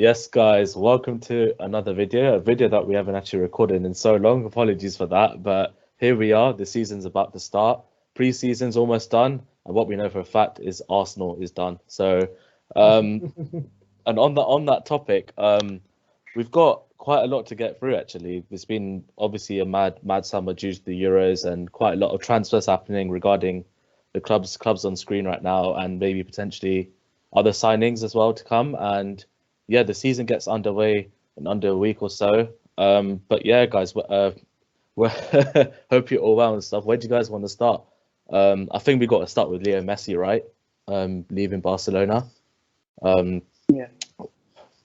Yes, guys, welcome to another video, a video that we haven't actually recorded in so long. Apologies for that, but here we are. The season's about to start. Pre-season's almost done, and what we know for a fact is Arsenal is done. So, and on that topic, we've got quite a lot to get through. Actually, there's been obviously a mad summer due to the Euros, and quite a lot of transfers happening regarding the clubs on screen right now, and maybe potentially other signings as well to come. And yeah, the season gets underway in under a week or so. But yeah, guys, we hope you're all well and stuff. Where do you guys want to start? I think we got to start with Leo Messi, right? Leaving Barcelona. Yeah.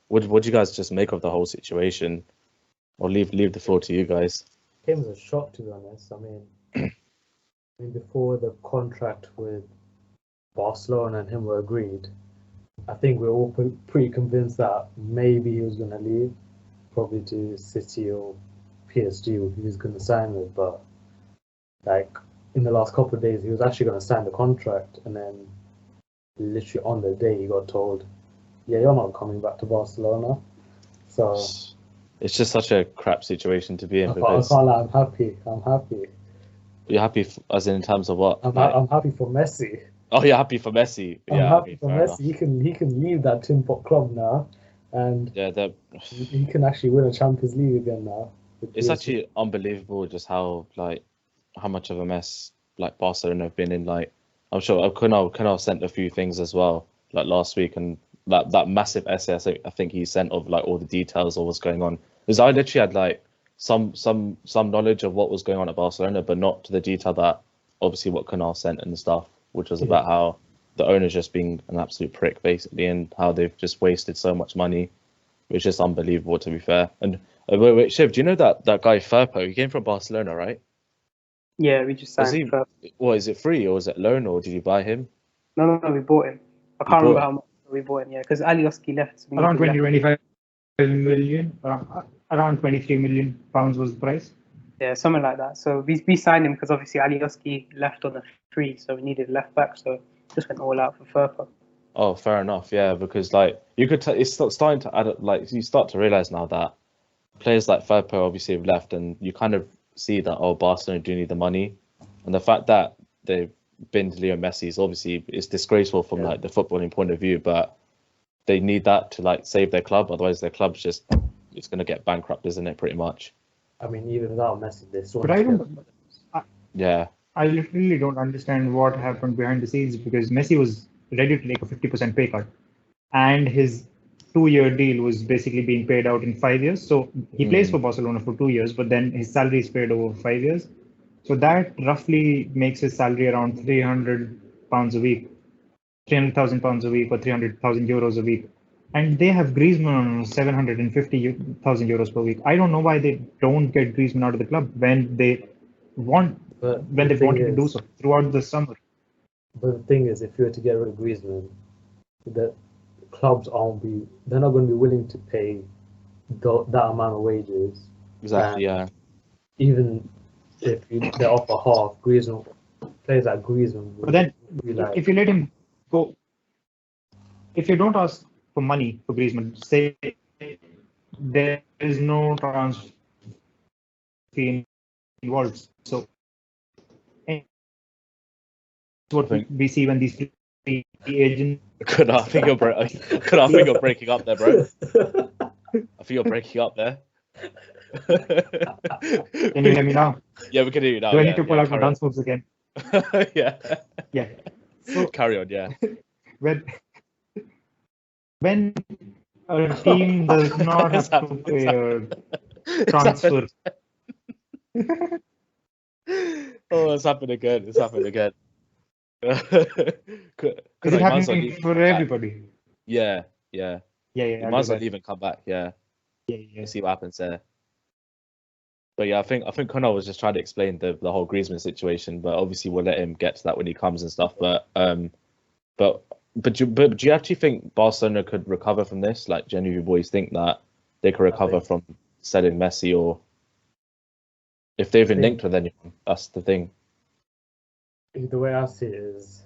What do you guys just make of the whole situation? I'll leave the floor to you guys. Came as a shock, to be honest. I mean, before the contract with Barcelona and him were agreed, I think we're all pretty convinced that maybe he was going to leave, probably to City or PSG, he was going to sign with. But like in the last couple of days, he was actually going to sign the contract, and then literally on the day he got told, "Yeah, you're not coming back to Barcelona." So it's just such a crap situation to be in. I can't lie, I'm happy. You're happy as in terms of what? I'm happy for Messi. Oh, you're happy for Messi. I'm happy for Messi. He can leave that tin pot club now, and he can actually win a Champions League again now. It's actually unbelievable just how much of a mess like Barcelona have been in. Like, I'm sure Kunal sent a few things as well, like last week, and that massive essay I think he sent of like all the details of what's going on. Because I literally had like some knowledge of what was going on at Barcelona, but not to the detail that obviously what Kunal sent and stuff, which was about how the owner's just being an absolute prick, basically, and how they've just wasted so much money, which is unbelievable, to be fair. And wait, Shiv, do you know that guy Firpo? He came from Barcelona, right? Yeah, we just signed him. What, is it free, or is it loan, or did you buy him? No, we bought him. I can't remember how much we bought him, because Alioski left. So around 25 million, around 23 million pounds was the price. Yeah, something like that. So we signed him because obviously Alioski left on a free, so we needed left back. So just went all out for Firpo. Oh, fair enough. Yeah, because like you could, it's starting to add up. Like you start to realize now that players like Firpo obviously have left, and you kind of see that Barcelona do need the money, and the fact that they've been to Leo Messi is obviously it's disgraceful from like the footballing point of view, but they need that to like save their club. Otherwise, their club's it's going to get bankrupt, isn't it? Pretty much. I mean, even without Messi, they still. But I literally don't understand what happened behind the scenes, because Messi was ready to take a 50% pay cut, and his 2-year deal was basically being paid out in 5 years. So he plays for Barcelona for 2 years, but then his salary is paid over 5 years. So that roughly makes his salary around £300 a week, £300,000 a week, or 300,000 euros a week. And they have Griezmann on 750,000 euros per week. I don't know why they don't get Griezmann out of the club when they wanted to do so throughout the summer. But the thing is, if you were to get rid of Griezmann, the clubs they're not going to be willing to pay that amount of wages. Exactly. Yeah. Even if they offer half, Griezmann, players like Griezmann. But then, if you let him go, if you don't ask for money for Griezmann, say there is no transfer fee involved. So what we see when these free agents. I think you're breaking up there, bro. I think you're breaking up there. Can you hear me now? Yeah, we can hear you now. Do I need to pull out my dance moves again? Yeah. So, carry on. Yeah. When a team does not have to pay a transfer. Oh, it's happened again. Is it happening for everybody? Yeah. You might as well leave and come back. Yeah. See what happens there. But yeah, I think Conor was just trying to explain the whole Griezmann situation, but obviously we'll let him get to that when he comes and stuff. But do you actually think Barcelona could recover from this? Like, genuinely, boys think that they could recover from selling Messi, or if they've been linked with anyone? That's the thing. The way I see it is,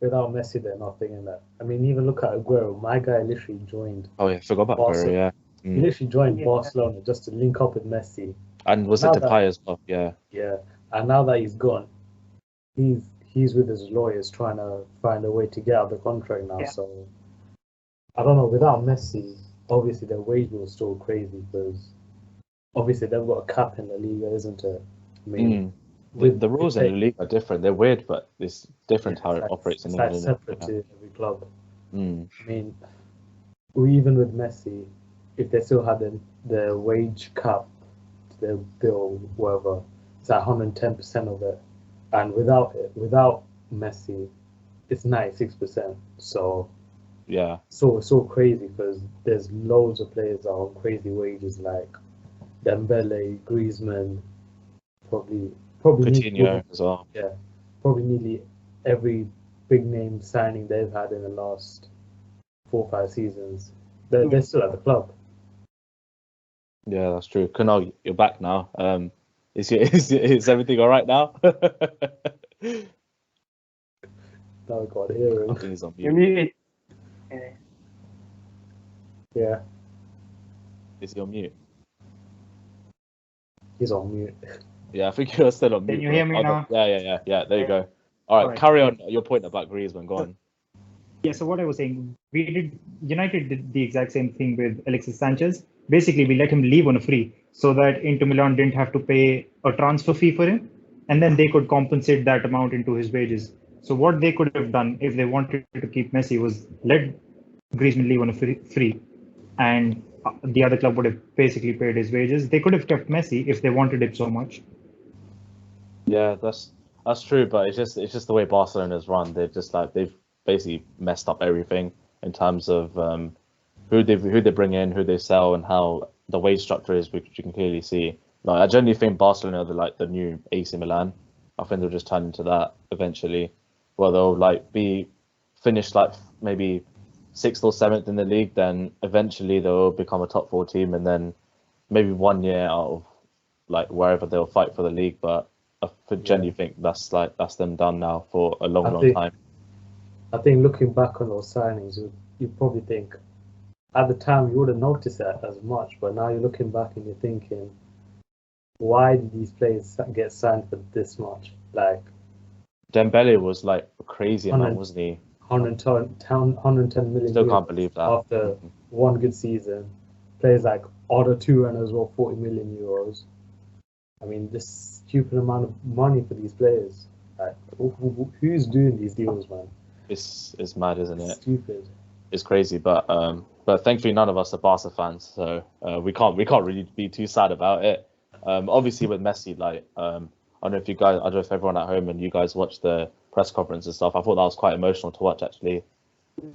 Without Messi, they're nothing in that. I mean, even look at Aguero. My guy literally joined Oh yeah, forgot about Aguero. Barcelona. Yeah. He Mm. literally joined Yeah. Barcelona just to link up with Messi. And was it Now that Depay as well? Yeah. yeah, and now that he's gone, he's with his lawyers trying to find a way to get out of the contract now. Yeah. So I don't know. Without Messi, obviously their wage was still crazy because obviously they've got a cap in the Liga, isn't it? I mean, The rules in the league are different. They're weird, but it's different how it operates in it's like England. separate Yeah. to every club. Mm. I mean, even with Messi, if they still had the wage cap, their bill, whatever, it's like 110% of it. And without Messi, it's 96%. So Yeah. it's so crazy because there's loads of players that are on crazy wages like Dembele, Griezmann, probably Coutinho as well. probably nearly every big name signing they've had in the last 4 or 5 seasons. They're still at the club. Yeah, that's true. Kunal, you're back now. Is everything all right now? Now I can't hear I him. think he's on You're mute. muted. Yeah. Yeah, Is he on mute? he's on mute. Yeah, I think you're still on mute. Can you bro. hear me Oh, no. now? Yeah. There you go. All right, All right. carry on. Your point about Griezmann. Go on. Yeah, so what I was saying, United did the exact same thing with Alexis Sanchez. Basically, we let him leave on a free so that Inter Milan didn't have to pay a transfer fee for him, and then they could compensate that amount into his wages. So what they could have done if they wanted to keep Messi was let Griezmann leave on a free, and the other club would have basically paid his wages. They could have kept Messi if they wanted it so much. Yeah, that's true, but it's just the way Barcelona's run. They've basically messed up everything in terms of who they bring in, who they sell, and how the wage structure is, which you can clearly see. Like, I genuinely think Barcelona are the new AC Milan. I think they'll just turn into that eventually, where they'll be finished maybe 6th or 7th in the league. Then eventually they'll become a top 4 team, and then maybe 1 year out of wherever they'll fight for the league. But I genuinely think that's them done now for a long time. I think looking back on those signings, you probably think at the time you wouldn't notice that as much, but now you're looking back and you're thinking, why did these players get signed for this much? Like Dembele was a crazy amount, wasn't he? 110 million. Still can't believe that. After one good season, players like Otto Turan as well, 40 million euros. I mean, this stupid amount of money for these players. Like, who's doing these deals, man? It's mad, isn't it? Stupid. It's crazy, but thankfully none of us are Barca fans, so we can't really be too sad about it. Obviously with Messi, I don't know if everyone at home and you guys watched the press conference and stuff. I thought that was quite emotional to watch, actually,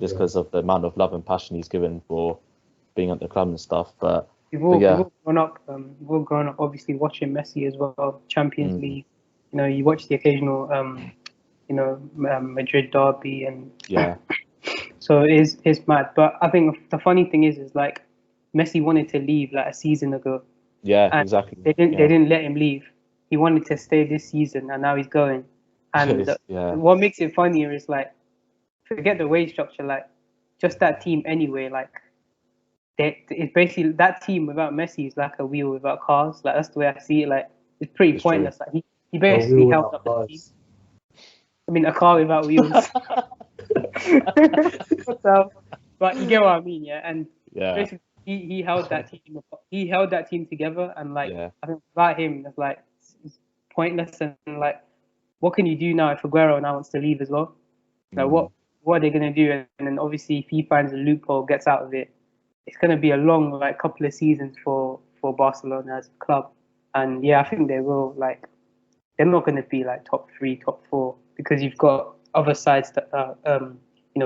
just because of the amount of love and passion he's given for being at the club and stuff. We've all grown up. Obviously watching Messi as well. Champions League. You watch the occasional, Madrid derby, and yeah. So it's mad. But I think the funny thing is Messi wanted to leave a season ago. Yeah, exactly. They didn't let him leave. He wanted to stay this season, and now he's going. And what makes it funnier is forget the wage structure. Just that team anyway. It's basically that team without Messi is like a wheel without cars. That's the way I see it. It's pretty pointless. He basically held up the team. I mean, a car without wheels. So, but you get what I mean, yeah. And basically, he held that team. He held that team together, and I think without him, it's pointless. And what can you do now if Aguero now wants to leave as well? What are they gonna do? And then obviously, if he finds a loophole, gets out of it, it's gonna be a long couple of seasons for Barcelona as a club. And yeah, I think they will they're not gonna be top 3, top 4 because you've got other sides that are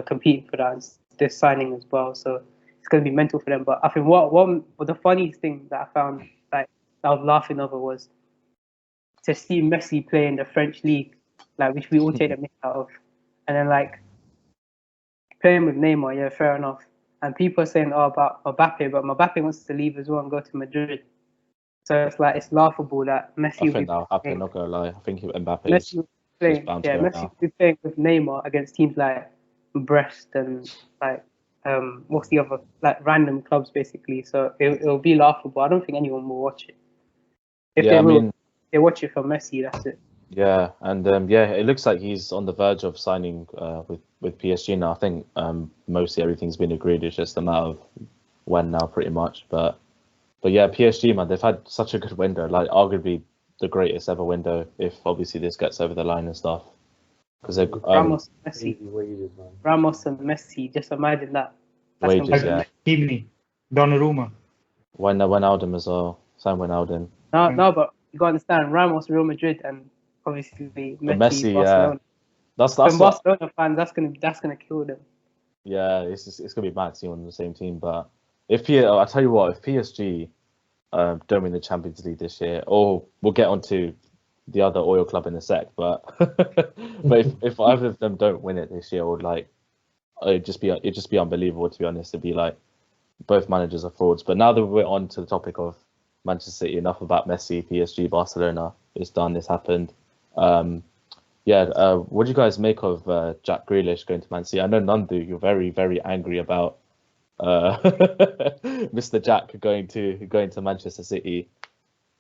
competing for that. And they're signing as well, so it's gonna be mental for them. But I think what the funniest thing that I found that I was laughing over was to see Messi play in the French league, which we all take the mick out of, and then playing with Neymar, yeah, fair enough. And people are saying about Mbappe, but Mbappe wants to leave as well and go to Madrid. So it's laughable that Messi. I think that'll happen. Not gonna lie, I think Mbappe. Messi will playing. Yeah, Messi will be playing with Neymar against teams like Brest and like what's the other, like random clubs basically. So it'll be laughable. I don't think anyone will watch it. If they watch it for Messi, that's it. Yeah, and it looks like he's on the verge of signing with PSG now. I think mostly everything's been agreed. It's just a matter of when now, pretty much. But yeah, PSG, man, they've had such a good window, like arguably the greatest ever window, if obviously this gets over the line and stuff. Because Ramos, Messi, Ramos and Messi. Just imagine that. Wages, yeah. Donnarumma. Wijnaldum as well. Sam Wijnaldum. No, but you gotta understand, Ramos, Real Madrid, and obviously Messi, Barcelona. Yeah. That's Barcelona fans. That's gonna kill them. Yeah, it's gonna be mad seeing on the same team. But I tell you what, if PSG don't win the Champions League this year, or we'll get onto the other oil club in a sec, but if either of them don't win it this year, or like it'd just be unbelievable, to be honest. It'd be like both managers are frauds. But now that we're on to the topic of Manchester City, enough about Messi, PSG, Barcelona. It's done. This happened. What do you guys make of Jack Grealish going to Man City? I know Nandu, you're very, very angry about Mr. Jack going to Manchester City.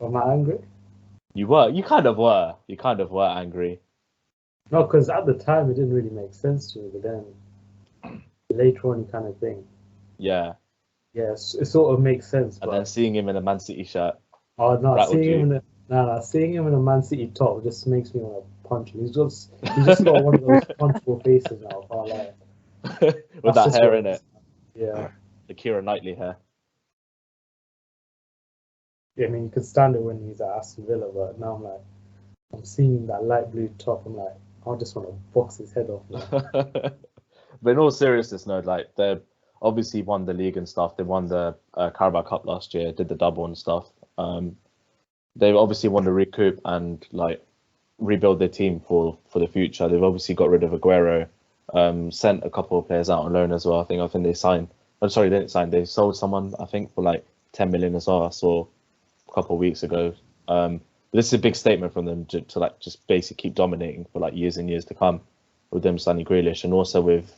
Am I angry? You were. You kind of were. You kind of were angry. No, because at the time it didn't really make sense to me, but then later on you kind of think. Yeah. Yes, it sort of makes sense. And then seeing him in a Man City shirt. Oh no, seeing him in a Man City top just makes me want to punch him. He's just got one of those punchable faces now. I like. With that hair in it. Yeah. The Keira Knightley hair. Yeah, I mean you could stand it when he's at Aston Villa, but now I'm seeing that light blue top. I'm like, I just want to box his head off. But in all seriousness, no, like they're obviously won the league and stuff. They won the Carabao Cup last year, did the double and stuff. They obviously want to recoup and like rebuild their team for the future. They've obviously got rid of Aguero, sent a couple of players out on loan as well. I think they signed. I'm sorry, they didn't sign. They sold someone, I think, for like 10 million as well. I saw a couple of weeks ago. But this is a big statement from them to like just basically keep dominating for like years and years to come, with them signing Grealish and also with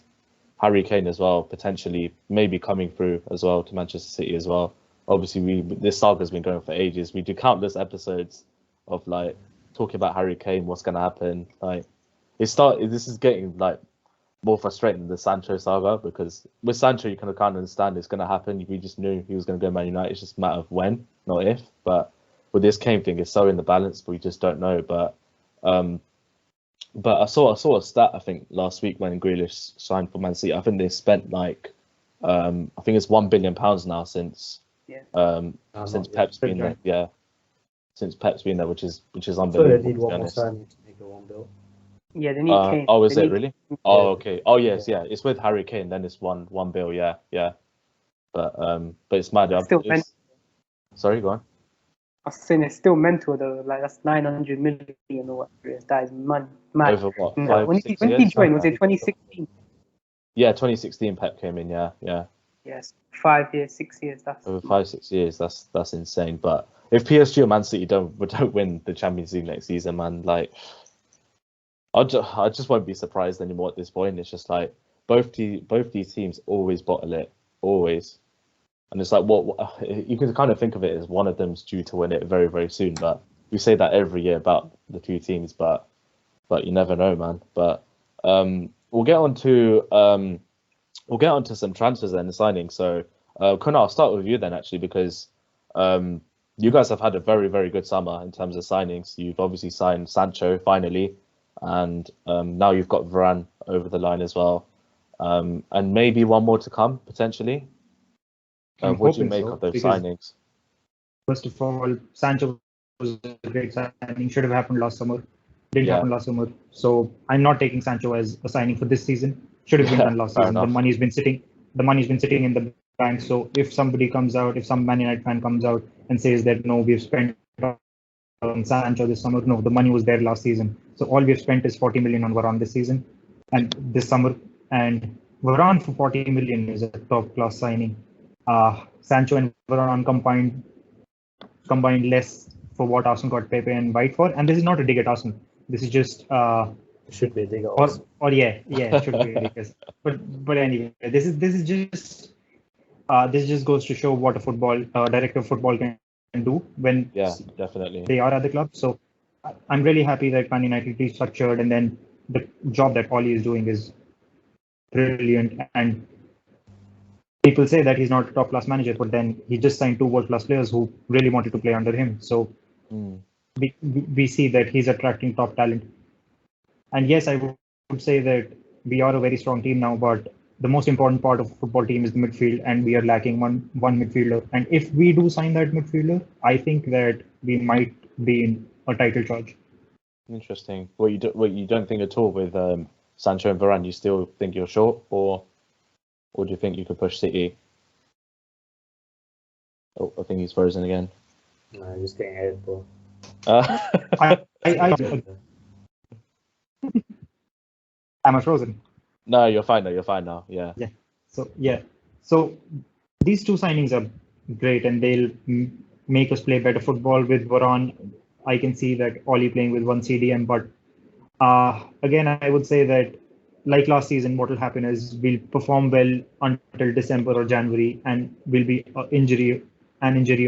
Harry Kane as well, potentially maybe coming through as well to Manchester City as well. Obviously, this saga's been going for ages. We do countless episodes of like talking about Harry Kane, what's going to happen. Like this is getting like more frustrating than the Sancho saga, because with Sancho you kind of can't understand it's going to happen. We just knew he was going to go to Man United. It's just a matter of when, not if. But with this Kane thing, it's so in the balance, but we just don't know. But I saw a stat, I think, last week when Grealish signed for Man City. I think they spent like, I think it's £1 billion now since Pep's been there. Yeah, since Pep's been there, which is unbelievable. So they need one more signing to make it $1 billion. Yeah, they need Kane. Oh, is it really? Oh, okay. Oh, yes, yeah. It's with Harry Kane. Then it's $1 billion. Yeah. But it's mad. Sorry, go on. I was saying it's still mental though. Like that's 900 million or whatever. That is mad. Over what? No. When did he join? Was it 2016? Yeah, 2016. Pep came in. Yeah. Yes, 5 years, 6 years. That's over 5-6 years. That's insane. But if PSG or Man City don't win the Champions League next season, man, like I just won't be surprised anymore at this point. It's just like both these teams always bottle it, always. And it's like, what you can kind of think of it as one of them's due to win it very, very soon. But we say that every year about the two teams, but you never know, man. But we'll get on to some transfers and signings. So, Kunal, I'll start with you then, actually, because you guys have had a very, very good summer in terms of signings. You've obviously signed Sancho finally, and now you've got Varane over the line as well, and maybe one more to come potentially. What do you make of those signings? First of all, Sancho was a great signing. Should have happened last summer. Didn't happen last summer. So I'm not taking Sancho as a signing for this season. Should have been done last season. Enough. The money's been sitting in the bank. So if somebody comes out, if some Man United fan comes out and says that no, we've spent on Sancho this summer, no, the money was there last season. So all we've spent is 40 million on Varane this season and this summer. And Varane for 40 million is a top class signing. Sancho and Varane combined less for what Arsenal got Pepe and White for, and this is not a dig at Arsenal. This is just It should be a digger. Or yeah, it should be because. But anyway, this just goes to show what a football director of football can do when definitely they are at the club. So I'm really happy that Man United restructured, and then the job that Ole is doing is brilliant. And people say that he's not a top class manager, but then he just signed 2 world class players who really wanted to play under him. So we see that he's attracting top talent. And yes, I would say that we are a very strong team now, but the most important part of a football team is the midfield, and we are lacking one midfielder. And if we do sign that midfielder, I think that we might be in a title charge. Interesting. What you don't think at all with Sancho and Varane? You still think you're short, or do you think you could push City? Oh, I think he's frozen again. No, just getting ahead, bro. Am I frozen? No, you're fine now. You're fine now. Yeah. So these 2 signings are great, and they'll make us play better football. With Varane, I can see that Ole playing with 1 CDM, but again, I would say that like last season, what will happen is we'll perform well until December or January, and we'll be an injury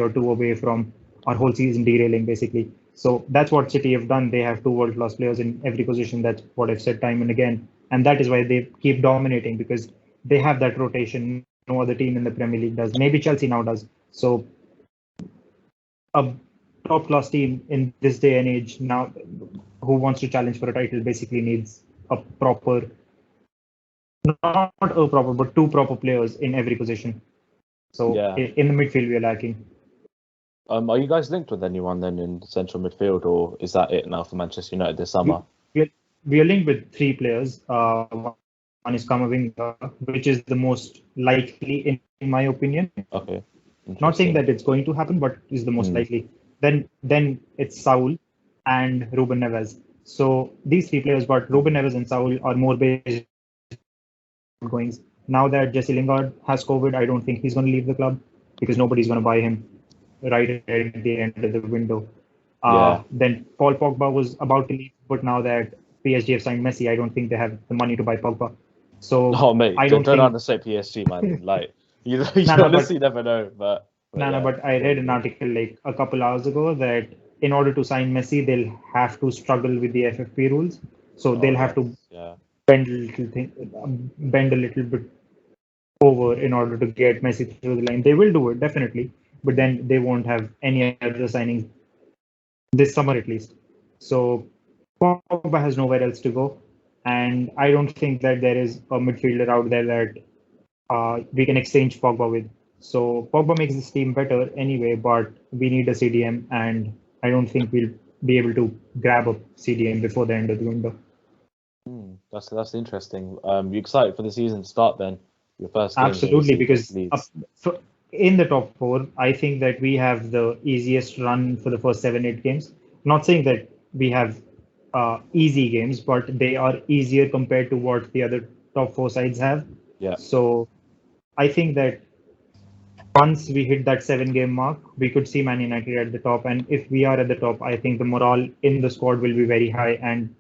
or 2 away from our whole season derailing, basically. So that's what City have done. They have 2 world-class players in every position. That's what I've said time and again. And that is why they keep dominating, because they have that rotation. No other team in the Premier League does. Maybe Chelsea now does. So a top-class team in this day and age now who wants to challenge for a title basically needs not a proper, but 2 proper players in every position. So in the midfield, we are lacking. Are you guys linked with anyone then in central midfield, or is that it now for Manchester United this summer? We are linked with 3 players. One is Kamavinga, which is the most likely in my opinion. Okay. Not saying that it's going to happen, but is the most likely. Then it's Saul and Ruben Neves. So these 3 players, but Ruben Neves and Saul are more based on goings. Now that Jesse Lingard has COVID, I don't think he's going to leave the club, because nobody's going to buy him right at the end of the window. Then Paul Pogba was about to leave, but now that PSG have signed Messi, I don't think they have the money to buy Pogba. So mate, I don't understate PSG, man. Like you honestly never know. But I read an article like a couple hours ago that in order to sign Messi, they'll have to struggle with the FFP rules. So they'll have to bend a little bit over in order to get Messi through the line. They will do it definitely, but then they won't have any other signings this summer at least. So Pogba has nowhere else to go, and I don't think that there is a midfielder out there that we can exchange Pogba with. So Pogba makes this team better anyway, but we need a CDM, and I don't think we'll be able to grab a CDM before the end of the window. That's interesting. You excited for the season to start then? Your first game? Absolutely, because in the top 4, I think that we have the easiest run for the first 7-8 games. Not saying that we have easy games, but they are easier compared to what the other top 4 sides have. Yeah. So I think that once we hit that 7-game mark, we could see Man United at the top. And if we are at the top, I think the morale in the squad will be very high, and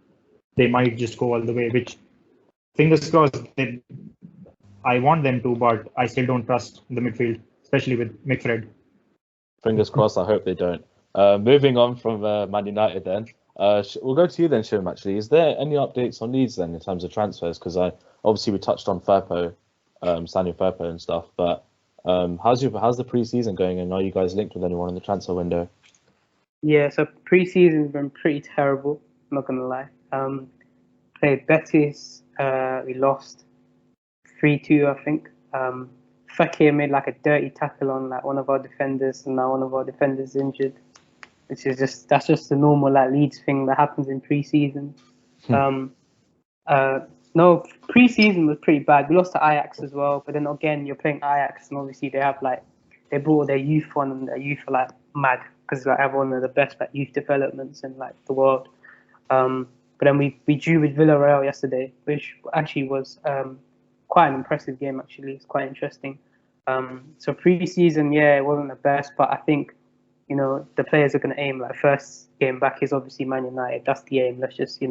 they might just go all the way, which fingers crossed, I want them to, but I still don't trust the midfield, especially with McFred. Fingers crossed, I hope they don't. Moving on from Man United then, we'll go to you then, Shim, actually. Is there any updates on Leeds then in terms of transfers? Because obviously we touched on Firpo, Samuel Firpo and stuff, but how's the pre-season going, and are you guys linked with anyone in the transfer window? Yeah, so pre-season's been pretty terrible, I'm not going to lie. Played Betis, we lost 3-2, I think. Fekir made like a dirty tackle on like one of our defenders, and now one of our defenders injured, which is that's just the normal like Leeds thing that happens in pre-season. No, pre-season was pretty bad. We lost to Ajax as well, but then again you're playing Ajax, and obviously they brought their youth on, and their youth are like mad, because like have one of the best like youth developments in like the world. But then we drew with Villarreal yesterday, which actually was quite an impressive game. Actually, it's quite interesting. So pre-season, yeah, it wasn't the best, but I think the players are going to aim like first game back is obviously Man United. That's the aim. Let's just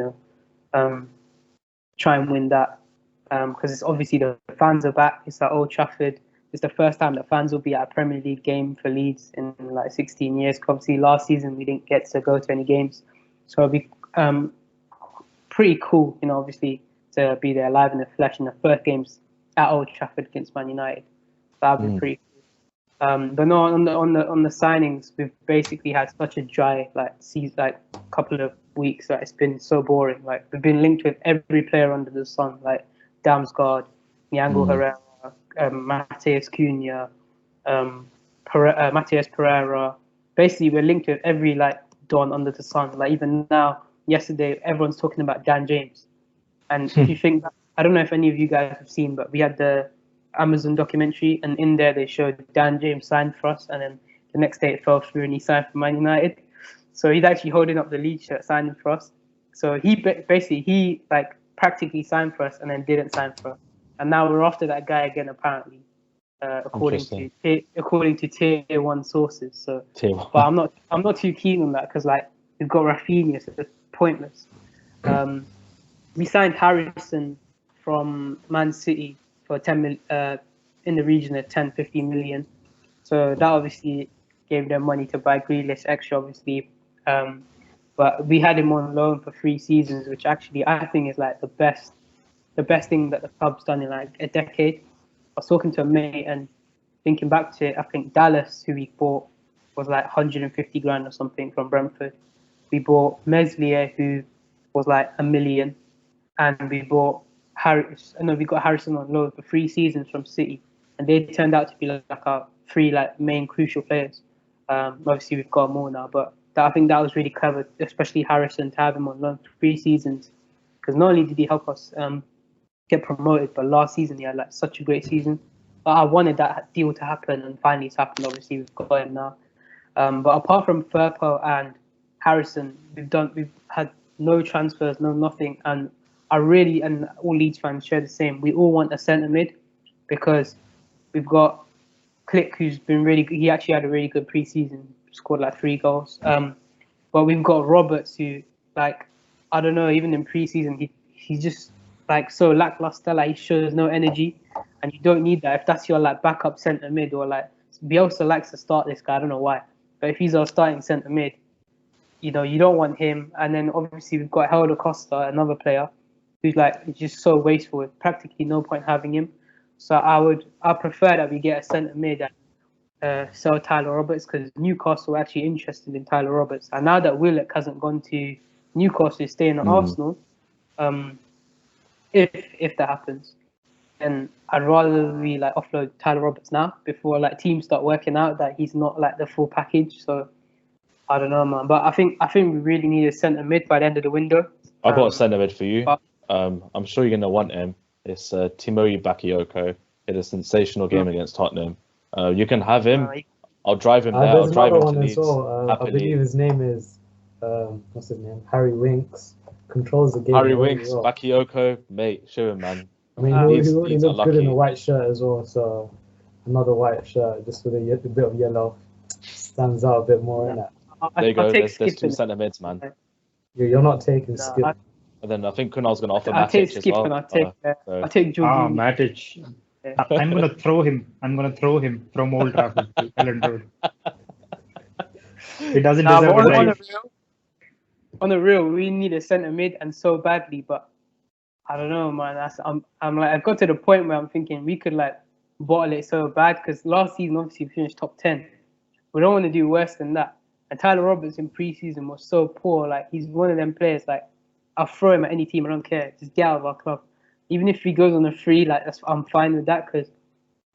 try and win that because it's obviously the fans are back. It's at Old Trafford. It's the first time that fans will be at a Premier League game for Leeds in like 16 years. Obviously, last season we didn't get to go to any games, so it'll be pretty cool, obviously to be there live in the flesh in the first games at Old Trafford against Man United. That'd be pretty cool. But no, on the signings, we've basically had such a dry couple of weeks. It's been so boring. We've been linked with every player under the sun, like Damsgaard, Yango Herrera, Mateus Cunha, Matias Pereira. Basically, we're linked with every don under the sun. Even now, yesterday, everyone's talking about Dan James. And if you think, I don't know if any of you guys have seen, but we had the Amazon documentary, and in there they showed Dan James signed for us, and then the next day it fell through and he signed for Man United. So he's actually holding up the Leeds shirt signing for us. So he practically signed for us and then didn't sign for us, and now we're after that guy again apparently, according to tier 1 sources. So, but I'm not too keen on that because we've got Rafinha, so it's pointless. We signed Harrison from Man City for 10 million, in the region of 10-15 million. So that obviously gave them money to buy Grealish extra, obviously. But we had him on loan for 3 seasons, which actually I think is the best thing that the club's done in a decade. I was talking to a mate and thinking back to it, I think Dallas, who we bought, was 150 grand or something from Brentford. We bought Meslier, who was 1 million, and we got Harrison on loan for 3 seasons from City, and they turned out to be our 3 main crucial players. Obviously we've got more now, but I think that was really clever, especially Harrison, to have him on loan for 3 seasons, because not only did he help us get promoted, but last season he had such a great season. I wanted that deal to happen, and finally it's happened. Obviously we've got him now. But apart from Firpo and Harrison, we've had no transfers, no nothing, and and all Leeds fans share the same. We all want a centre mid because we've got Klick, who's been really good. He actually had a really good pre-season, scored 3 goals. But we've got Roberts, who I don't know, even in pre-season he's just so lackluster. He shows no energy, and you don't need that if that's your backup centre mid, or Bielsa likes to start this guy. I don't know why, but if he's our starting centre mid, you don't want him. And then obviously we've got Helder Costa, another player who's just so wasteful. With practically no point having him. So I prefer that we get a centre mid and sell Tyler Roberts, because Newcastle are actually interested in Tyler Roberts. And now that Willock hasn't gone to Newcastle, he's staying at Arsenal. If that happens, then I'd rather we offload Tyler Roberts now before teams start working out that he's not the full package. So I don't know, man. But I think we really need a centre mid by the end of the window. I've got a centre mid for you. I'm sure you're gonna want him. It's Timoe Bakayoko. He had a sensational game against Tottenham. You can have him. I'll drive him there. I'll drive him to Leeds. I believe his name is what's his name? Harry Winks. Controls the game. Harry Winks, Bakayoko, mate, show him, man. I mean, he already looked good in a white shirt as well. So another white shirt, just with a bit of yellow, stands out a bit more in it. There you go. There's 2 centre mids, man. You're not taking Skip. And then I think Kunal's going to offer I'll take Matic as Skip, well. and I'll take Jorginho. Matic. I'm going to throw him from Old Trafford to Ellen Road. He doesn't deserve a right. On the real, we need a centre mid, and so badly. But I don't know, man. I've got to the point where I'm thinking we could bottle it so bad, because last season obviously we finished top 10. We don't want to do worse than that. And Tyler Roberts in pre-season was so poor. He's one of them players. I'll throw him at any team. I don't care. Just get out of our club. Even if he goes on a free, I'm fine with that, because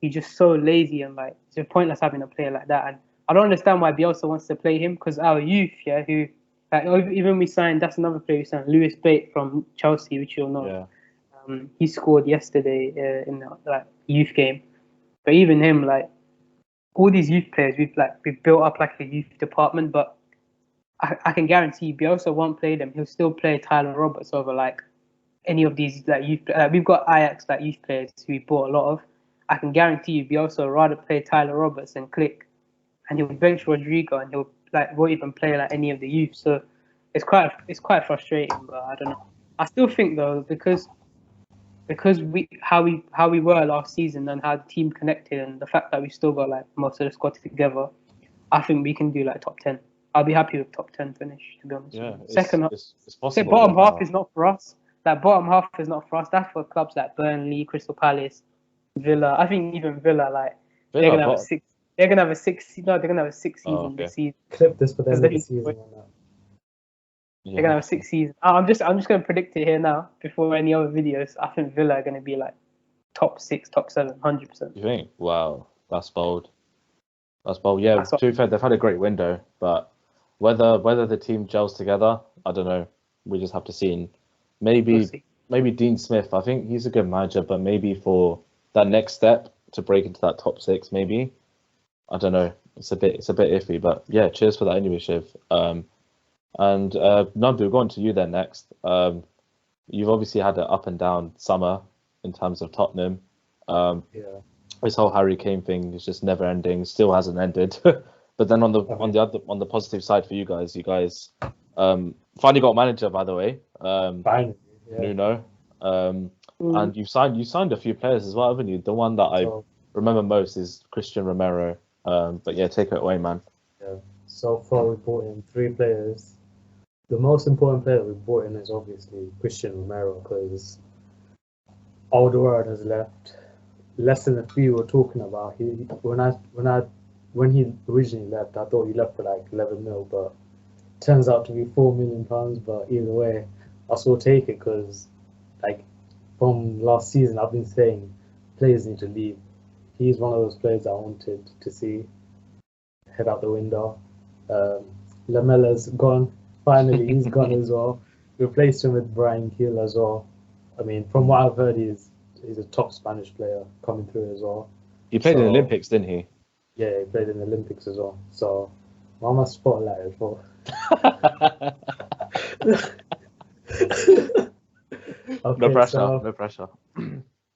he's just so lazy, and it's just pointless having a player like that. And I don't understand why Bielsa wants to play him, because our youth, who even we signed. That's another player we signed, Lewis Bate from Chelsea, which you'll know. Yeah. He scored yesterday in the youth game. But even him, all these youth players, we've built up a youth department, but I can guarantee Bielsa won't play them. He'll still play Tyler Roberts over any of these youth. We've got Ajax youth players who we bought a lot of. I can guarantee you Bielsa would rather play Tyler Roberts and Klick, and he'll bench Rodrigo, and he'll won't even play like any of the youth. So it's quite frustrating. But I don't know. I still think though, because how we were last season and how the team connected, and the fact that we still got like most of the squad together, I think we can do like top 10. I'll be happy with top 10 finish, to be honest. Yeah, Second, it's possible. Bottom half is not for us. That bottom half is not for us. That's for clubs like Burnley, Crystal Palace, Villa. I think even Villa, they're gonna have a six. They're gonna have a six. No, they're gonna have a six season this season. Clip this for the end of the season. They're gonna have a six season. I'm just gonna predict it here now before any other videos. I think Villa are gonna be like top 6, top 7, 100%. You think? Wow, that's bold. That's bold. Yeah, to be fair, they've had a great window, but whether the team gels together, I don't know. We just have to see. And maybe Dean Smith. I think he's a good manager, but maybe for that next step to break into that top 6, maybe. I don't know. It's a bit iffy, but yeah. Cheers for that anyway, Shiv. And Nandu, go on to you then next. You've obviously had an up and down summer in terms of Tottenham. This whole Harry Kane thing is just never ending. Still hasn't ended. But then on the positive side for you guys finally got a manager, by the way. Finally, yeah. Nuno. And you signed a few players as well, haven't you? The one that I remember most is Christian Romero. But yeah, take it away, man. Yeah. So far, we brought in 3 players. The most important player we brought in is obviously Christian Romero, because Alderweireld has left. Less than the fee we were talking about. When he originally left, I thought he left for like 11 mil, but turns out to be £4 million. But either way, I'll still take it, because like from last season, I've been saying players need to leave. He's one of those players I wanted to see head out the window. Lamella's gone. Finally, he's gone as well. Replaced him with Bryan Gil as well. I mean, from what I've heard, he's a top Spanish player coming through as well. He played in the Olympics, didn't he? Yeah, he played in the Olympics as well. So, why am I spotlighted for? Okay, no pressure.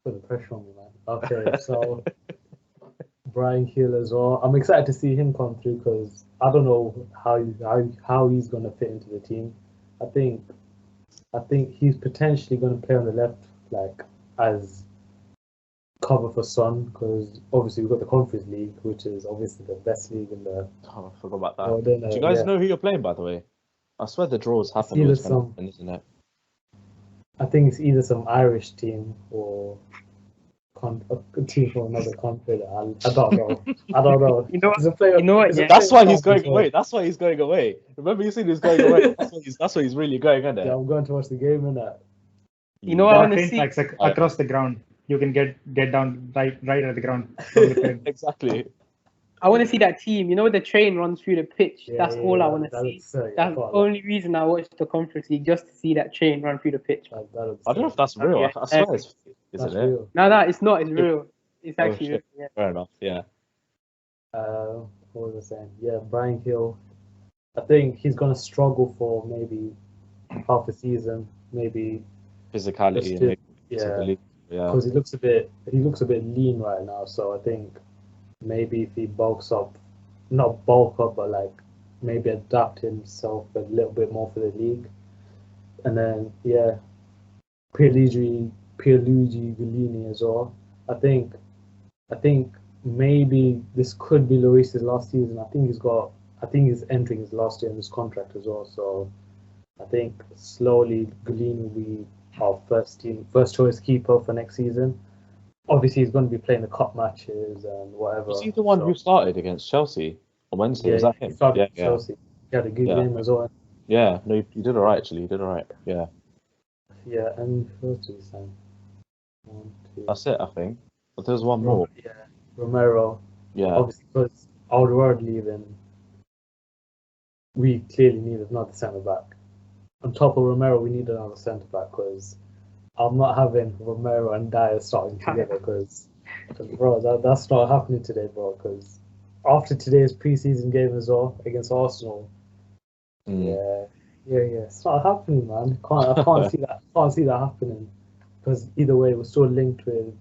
Put the pressure on me, man. Okay, so Bryan Gil as well. I'm excited to see him come through, because I don't know how he's going to fit into the team. I think he's potentially going to play on the left, like as cover for Son, because obviously we've got the Conference League, which is obviously the best league in the. Oh, I forgot about that. Do you guys know who you're playing, by the way? I swear the draws happen, isn't it? I think it's either some Irish team or a team from another country. I don't know. You know what? That's why he's going away. That's why he's going away. Remember, you said he's going away. That's why he's really going, isn't it? Yeah, I'm going to watch the game, innit? You know what I want to see? Like across the ground, you can get down right at the ground. Exactly. I want to see that team. You know, the train runs through the pitch. That's all I want to see. That's the only reason I watched the Conference League, just to see that train run through the pitch. I don't know if that's real. I swear it's isn't it? No, it's not. It's real. It's actually real. Yeah. Fair enough. Yeah. What was I saying? Yeah, Bryan Gil. I think he's gonna struggle for maybe half a season, maybe physicality. Because he looks a bit lean right now. So I think maybe if he bulks up, not bulk up, but like maybe adapt himself a little bit more for the league. And then Pierluigi Golini as well. I think maybe this could be Lloris's last season. I think he's entering his last year in his contract as well. So I think slowly Golini will be our first choice keeper for next season. Obviously, he's going to be playing the cup matches and whatever. Was he the one who started against Chelsea on Wednesday? Was that him? He started against Chelsea. He had a good game as well. Yeah, no, you did all right, actually. You did all right. Yeah. Yeah, and who else did he sign? That's it, I think. But there's one more. Yeah, Romero. Yeah. Obviously, because Alderweireld leaving, we clearly need another centre back. On top of Romero, we need another centre back, because I'm not having Romero and Dyer starting together, because bro, that's not happening today, bro. Because after today's preseason game as well against Arsenal, it's not happening, man. I can't see that. Can't see that happening, because either way, we're still linked with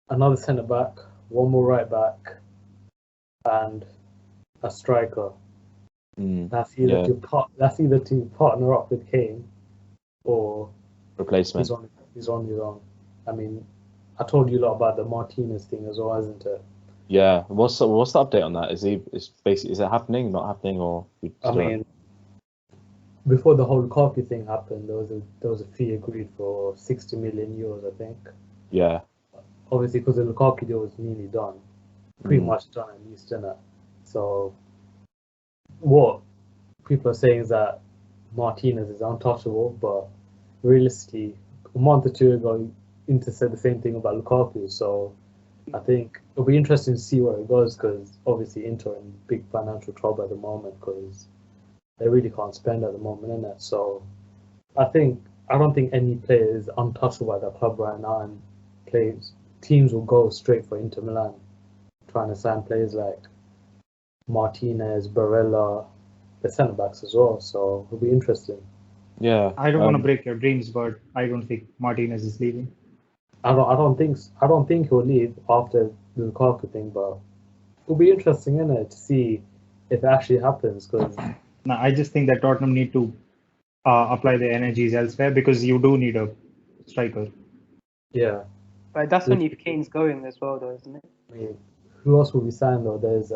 another centre back, one more right back, and a striker. That's yeah. either to partner up with Kane or Replacement. He's on his own. I mean, I told you a lot about the Martinez thing as well, isn't it? Yeah. What's the update on that? Is it happening, not happening, or? I mean, before the whole Lukaku thing happened, there was a fee agreed for 60 million euros, I think. Yeah. Obviously, because the Lukaku deal was nearly done, pretty much done at least, isn't it? So, what people are saying is that Martinez is untouchable, but realistically, a month or two ago, Inter said the same thing about Lukaku. So, I think it'll be interesting to see where it goes, because obviously Inter are in big financial trouble at the moment, because they really can't spend at the moment, innit? So, I don't think any player is untouchable at the club right now, and teams will go straight for Inter Milan, trying to sign players like Martinez, Barella, the centre backs as well. So it'll be interesting. Yeah. I don't want to break your dreams, but I don't think Martinez is leaving. I don't think he'll leave after the Lukaku thing, but it'll be interesting, innit, to see if it actually happens. Because no, I just think that Tottenham need to apply their energies elsewhere, because you do need a striker. Yeah. But that's only if Kane's going as well, though, isn't it? I mean, who else will be signed though? There's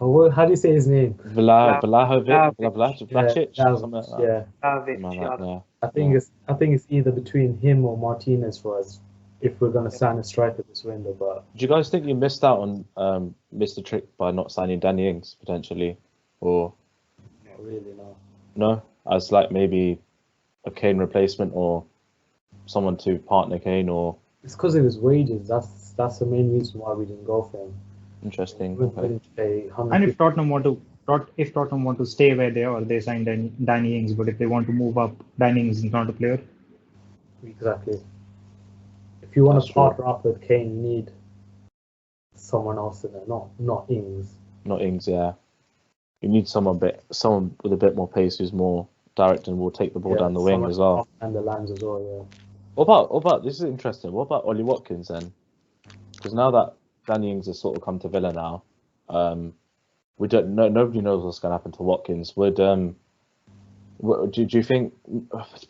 how do you say his name? Vlahovic, Yeah. I think it's either between him or Martinez for us if we're gonna sign a striker this window. But do you guys think you missed out on missed the trick by not signing Danny Ings potentially, or not really? No, as like maybe a Kane replacement or someone to partner Kane, or it's because of his wages. That's the main reason why we didn't go for him. Interesting. And if Tottenham want to stay where they are, they sign Danny Ings. But if they want to move up, Danny Ings is not a player. Exactly. If you want to partner up with Kane, you need someone else in there, not Ings. Not Ings, yeah. You need someone with a bit more pace, who's more direct and will take the ball down the wing as well. And the lines as well, yeah. What about this is interesting. What about Ollie Watkins then? Because now that Danny Ings has sort of come to Villa now, we don't know. Nobody knows what's going to happen to Watkins. Do you think?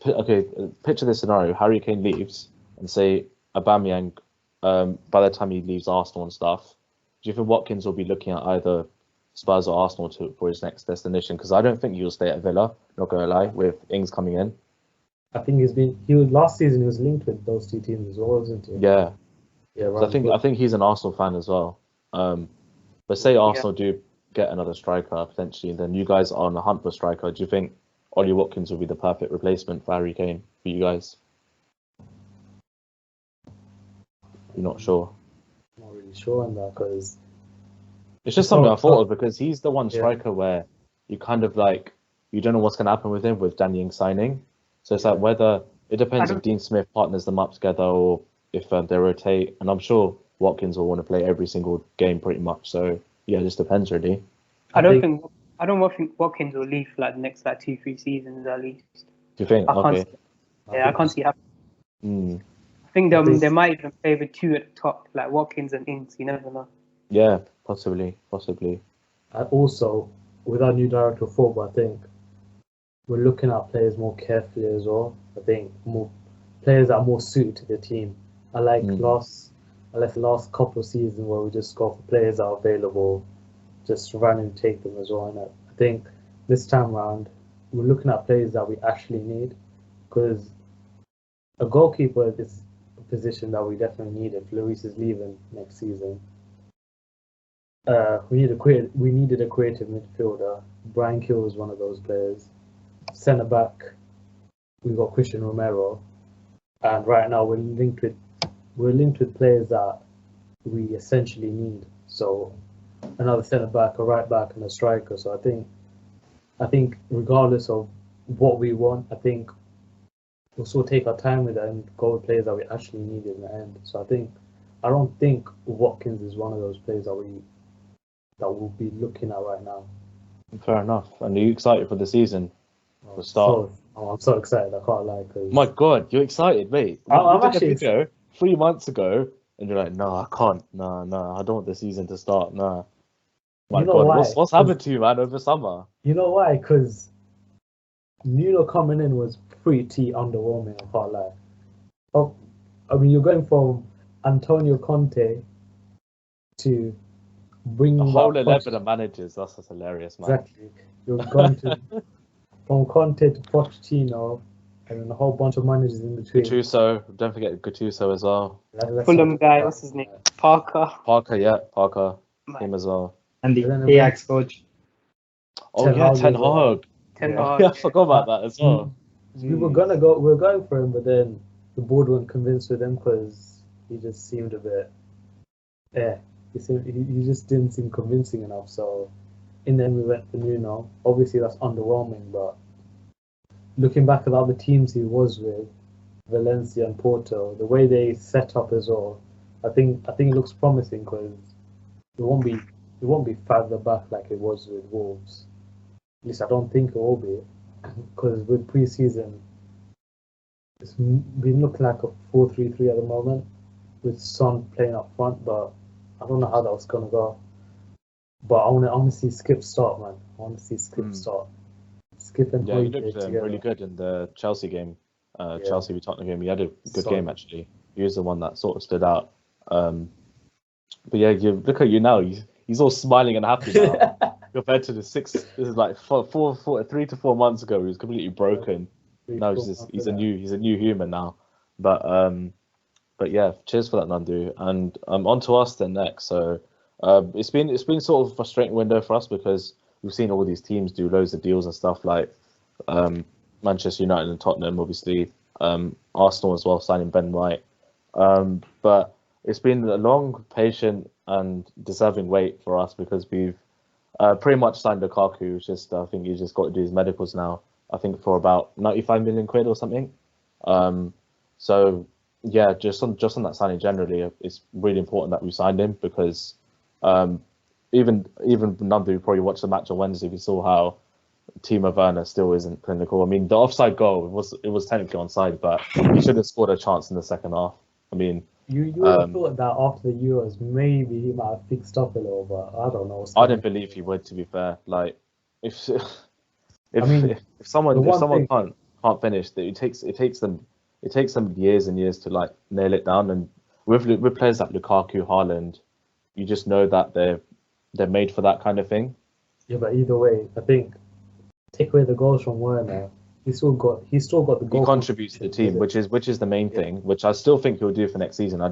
Okay, picture this scenario: Harry Kane leaves, and say Aubameyang, by the time he leaves Arsenal and stuff, do you think Watkins will be looking at either Spurs or Arsenal for his next destination? Because I don't think he'll stay at Villa. Not gonna lie, with Ings coming in. I think last season he was linked with those two teams as well, wasn't he? Yeah. Yeah, right. I think he's an Arsenal fan as well. But say Arsenal do get another striker potentially, and then you guys are on the hunt for a striker. Do you think Ollie Watkins will be the perfect replacement for Harry Kane for you guys? You're not sure? I'm not really sure on that, because it's just something I thought of, because he's the one striker where you kind of like, you don't know what's going to happen with him with Danny Ings signing. So it's like whether it depends if Dean Smith partners them up together or if they rotate. And I'm sure Watkins will want to play every single game pretty much. So yeah, it just depends really. I don't think Watkins will leave for like the next 2-3 seasons at least. Do you think? I can't see happening. I think they might even favour two at the top, like Watkins and Ings. You never know. Yeah, possibly. And also, with our new director of football, I think we're looking at players more carefully as well. I think more players that are more suited to the team. I like the last couple of seasons where we just go for players that are available, just randomly take them as well. And I think this time around, we're looking at players that we actually need, because a goalkeeper is a position that we definitely need if Lloris is leaving next season. We needed a creative midfielder. Brian Kill is one of those players. Centre back, we've got Christian Romero, and right now we're linked with players that we essentially need. So another centre back, a right back, and a striker. So I think regardless of what we want, I think we'll still take our time with it and go with players that we actually need in the end. So I don't think Watkins is one of those players that we'll be looking at right now. Fair enough. And are you excited for the season? The start. I'm so excited. I can't lie. My God, you're excited, mate. I'm actually 3 months ago, and you're like, no, I can't. No, I don't want the season to start. No. My You know God, why? what's happened to you, man, over summer? You know why? Because Nuno coming in was pretty underwhelming, I can't lie. Oh, I mean, you're going from Antonio Conte to A bringing whole back 11 of managers. That's just hilarious, man. Exactly. You're going to from Conte to Pochettino, and then a whole bunch of managers in between. Gattuso, don't forget Gattuso as well. Fulham guy, what's his name? Parker. Parker, him as well. And the And then Ajax coach. Oh Ten yeah, Hag Ten as well. Hag. Ten Yeah, Hag. I forgot about that as well. We were going for him, but then the board weren't convinced with him because he just seemed a bit, he just didn't seem convincing enough. So in the end, we went for Nuno. Obviously, that's underwhelming, but looking back at the other teams he was with, Valencia and Porto, the way they set up as well, I think it looks promising because it won't be further back like it was with Wolves. At least I don't think it will be, because with pre-season, it's been looking like a 4-3-3 at the moment, with Son playing up front, but I don't know how that was gonna go. But I want to see Skip start, man. I want to see Skip start. Skip and Yeah, he Hoyte looked together. really good in the Chelsea game. Chelsea v Tottenham game. He had a good game actually. He was the one that sort of stood out. But yeah, you look at you now. He's all smiling and happy now. Compared to the this is like 3 to 4 months ago, he was completely broken. Now he's a new human now. But yeah, cheers for that, Nandu. And on to us then next. So it's been sort of a frustrating window for us because we've seen all these teams do loads of deals and stuff like Manchester United and Tottenham, obviously, Arsenal as well, signing Ben White. But it's been a long, patient, and deserving wait for us because we've pretty much signed Lukaku. It's just I think he's just got to do his medicals now. I think for about 95 million quid or something. So yeah, just on that signing generally, it's really important that we signed him because even Nandu probably watched the match on Wednesday. We saw how Timo Werner still isn't clinical. I mean, the offside goal it was technically onside, but he should have scored a chance in the second half. I mean, you would have thought that after the Euros, maybe he might have fixed up a little, but I don't know. I didn't believe he would. To be fair, like if someone can't finish, it takes them years and years to like nail it down. And with players like Lukaku, Haaland, you just know that they're made for that kind of thing. Yeah, but either way, I think take away the goals from Werner, he's still got the goal. He contributes to the team, which is the main thing, which I still think he'll do for next season. I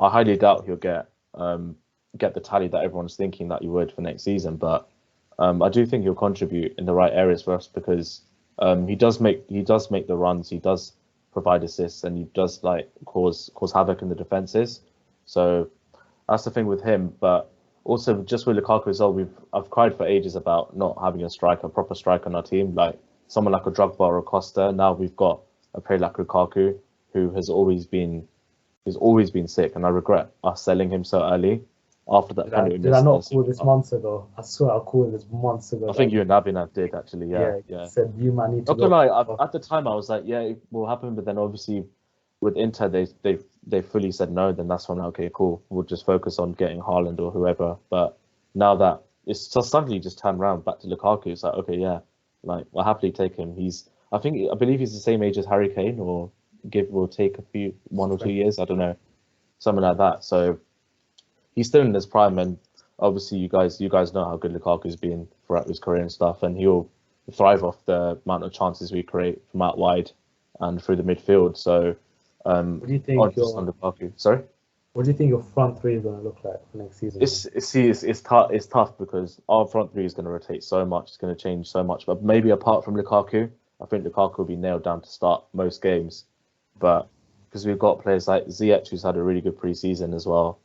highly doubt he'll get the tally that everyone's thinking that he would for next season, but I do think he'll contribute in the right areas for us because he does make the runs, he does provide assists, and he does like cause havoc in the defenses. So that's the thing with him. But also just with Lukaku as well, I've cried for ages about not having a proper striker on our team, like someone like a Drogba or a Costa. Now we've got a player like Lukaku who has always been sick, and I regret us selling him so early. After that, did I not call this months ago? I swear I called this months ago. I think you and Abhinav did actually. Yeah. Said you might need to. At the time, I was like, yeah, it will happen. But then obviously, with Inter, they fully said no. Then that's when okay, cool. We'll just focus on getting Haaland or whoever. But now that it's just suddenly just turned around back to Lukaku, it's like okay, yeah, like I'll happily take him. I believe he's the same age as Harry Kane, or will take 1 or 2 years. I don't know, something like that. So. He's still in his prime, and obviously you guys know how good Lukaku's been throughout his career and stuff, and he'll thrive off the amount of chances we create from out wide and through the midfield. So, what do you think on Lukaku? Sorry. What do you think your front three is going to look like for next season? It's tough because our front three is going to rotate so much. It's going to change so much. But maybe apart from Lukaku, I think Lukaku will be nailed down to start most games. But because we've got players like Ziyech, who's had a really good pre-season as well.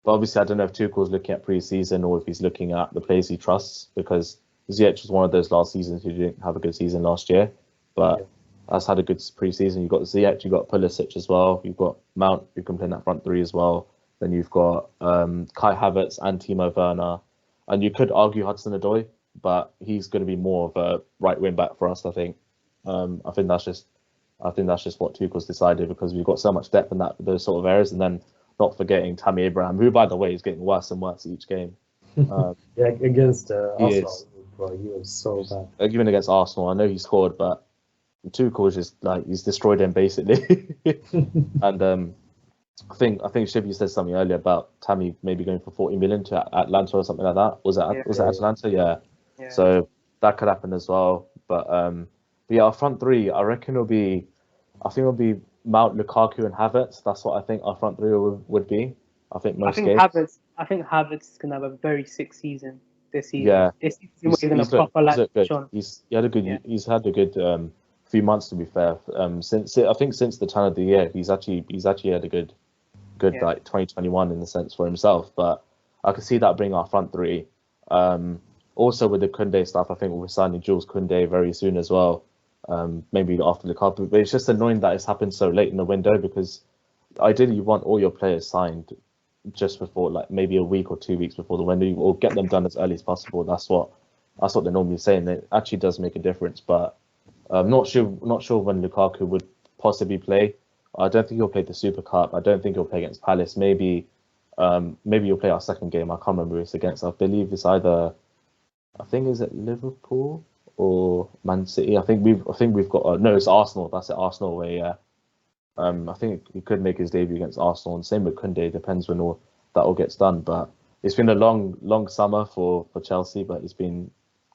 But obviously, I don't know if Tuchel's looking at pre-season or if he's looking at the players he trusts, because Ziyech was one of those last seasons who didn't have a good season last year, but has had a good pre-season. You've got Ziyech, you've got Pulisic as well, you've got Mount, who can play in that front three as well. Then you've got Kai Havertz and Timo Werner, and you could argue Hudson-Odoi, but he's going to be more of a right wing back for us, I think. I think that's just what Tuchel's decided because we've got so much depth in those sort of areas, and then not forgetting Tammy Abraham, who, by the way, is getting worse and worse each game. Yeah, against Arsenal, is. bro, he was so bad. Even against Arsenal, I know he scored, but Tuchel is just like he's destroyed him basically. And I think Shivy said something earlier about Tammy maybe going for 40 million to Atlanta or something like that. Was it Atlanta? Yeah. So that could happen as well. But yeah, our front three, I think it'll be Mount, Lukaku, and Havertz. That's what I think our front three would be. I think Havertz is gonna have a very sick season this season. Yeah, this season he's gonna proper like Sean. He's had a good few months, to be fair. Since the turn of the year, he's actually had a good like 2021 in the sense for himself. But I can see that bring our front three. Also with the Koundé stuff, I think we're signing Jules Koundé very soon as well. Maybe after the cup, but it's just annoying that it's happened so late in the window, because ideally you want all your players signed just before, like maybe a week or 2 weeks before the window, or get them done as early as possible. That's what they're normally saying. It actually does make a difference, but I'm not sure when Lukaku would possibly play. I don't think he'll play the Super Cup. I don't think he'll play against Palace. Maybe he'll play our second game. I can't remember who it's against. I believe it's either, I think, is it Liverpool or Man City? I think we've got no, it's Arsenal. That's it, Arsenal away. I think he could make his debut against Arsenal, and same with Koundé. Depends when that all gets done. But it's been a long summer for Chelsea, but it's been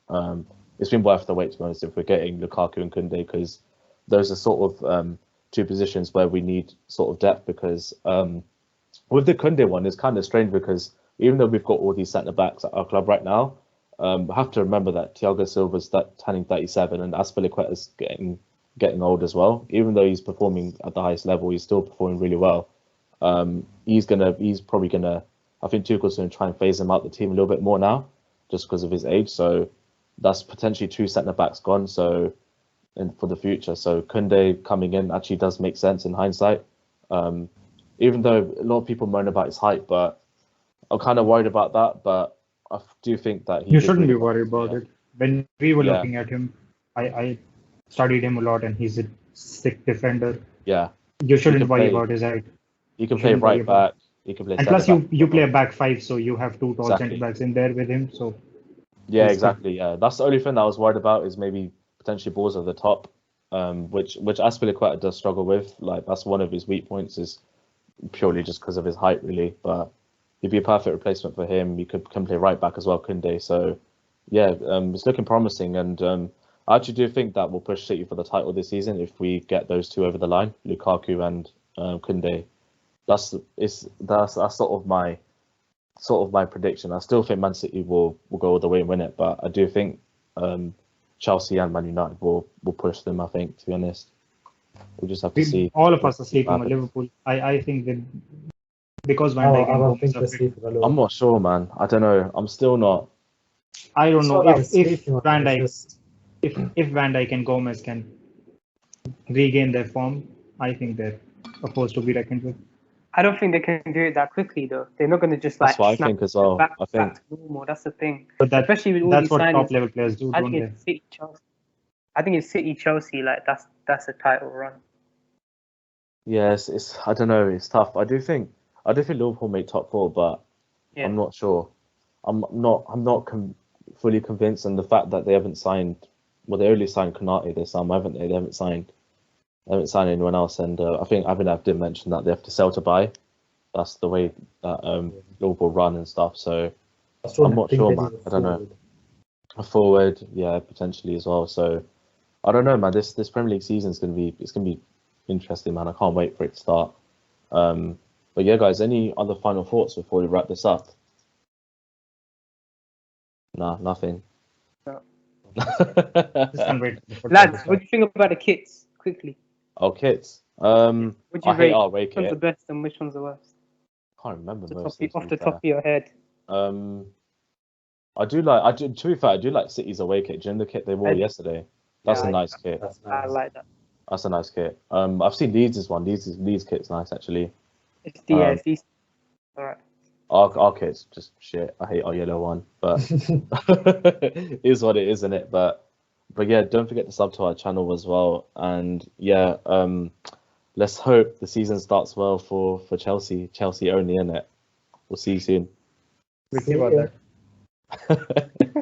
worth the wait, to be honest, if we're getting Lukaku and Koundé, because those are sort of two positions where we need sort of depth. Because with the Koundé one, it's kind of strange, because even though we've got all these centre backs at our club right now, I have to remember that Thiago Silva's turning 37, and Azpilicueta's getting old as well. Even though he's performing at the highest level, he's still performing really well. He's probably gonna. I think Tuchel's gonna try and phase him out the team a little bit more now, just because of his age. So that's potentially two centre backs gone. So, and for the future, so Koundé coming in actually does make sense in hindsight. Even though a lot of people moan about his height, but I'm kind of worried about that. But I do think that you shouldn't be worried about it. When we were looking at him, I studied him a lot, and he's a sick defender. Yeah. You shouldn't worry about his height. He can play right back. He can play. And plus, you play a back five, so you have two tall centre backs in there with him. So. Yeah, exactly. Yeah, that's the only thing that I was worried about, is maybe potentially balls over the top, which Azpilicueta does struggle with. Like, that's one of his weak points, is purely just because of his height, really. But he'd be a perfect replacement for him. He can play right back as well, Koundé. So yeah, it's looking promising, and I actually do think that we'll push City for the title this season if we get those two over the line, Lukaku and Koundé. That's sort of my prediction. I still think Man City will go all the way and win it, but I do think Chelsea and Man United will push them, I think, to be honest. We'll just have to see. All of us are sleeping on Liverpool. I think that because Van Dijk I'm not sure, man. I don't know. I'm still not. I don't know if Van Dijk and Gomez can regain their form. I think they're a force to be reckoned with. I don't think they can do it that quickly, though. They're not going to just That's what I think as well. Back to normal. That's the thing. But especially with all these what signings, top level players do. I think it's City, Chelsea. Like that's a title run. Yes, I don't know. It's tough. I do think Liverpool make top four, but I'm not sure. I'm not fully convinced, and the fact that they haven't signed. Well, they only signed Konate this summer, haven't they? They haven't signed anyone else, and I think Abhinav did mention that they have to sell to buy. That's the way that Liverpool run and stuff. So I'm not sure, man. I don't know. A forward, yeah, potentially as well. So I don't know, man. This Premier League season is gonna be interesting, man. I can't wait for it to start. But yeah, guys, any other final thoughts before we wrap this up? Nah, nothing. No. Lads, what do you think about the kits? Quickly. Oh, kits. Would you I hate our away which one's the kit. best and which one's the worst? Can't remember Off the top of your head. I do like. To be fair, I do like City's away kit. Do you know the kit they wore yesterday? That's a nice kit. That's nice. I like that. That's a nice kit. I've seen Leeds' one. Leeds kit's nice actually. It's decent. All right. Our kit's just shit. I hate our yellow one, but it is what it is, isn't it? But yeah, don't forget to sub to our channel as well. And yeah, let's hope the season starts well for Chelsea. Chelsea only, innit? We'll see you soon. We'll see about that.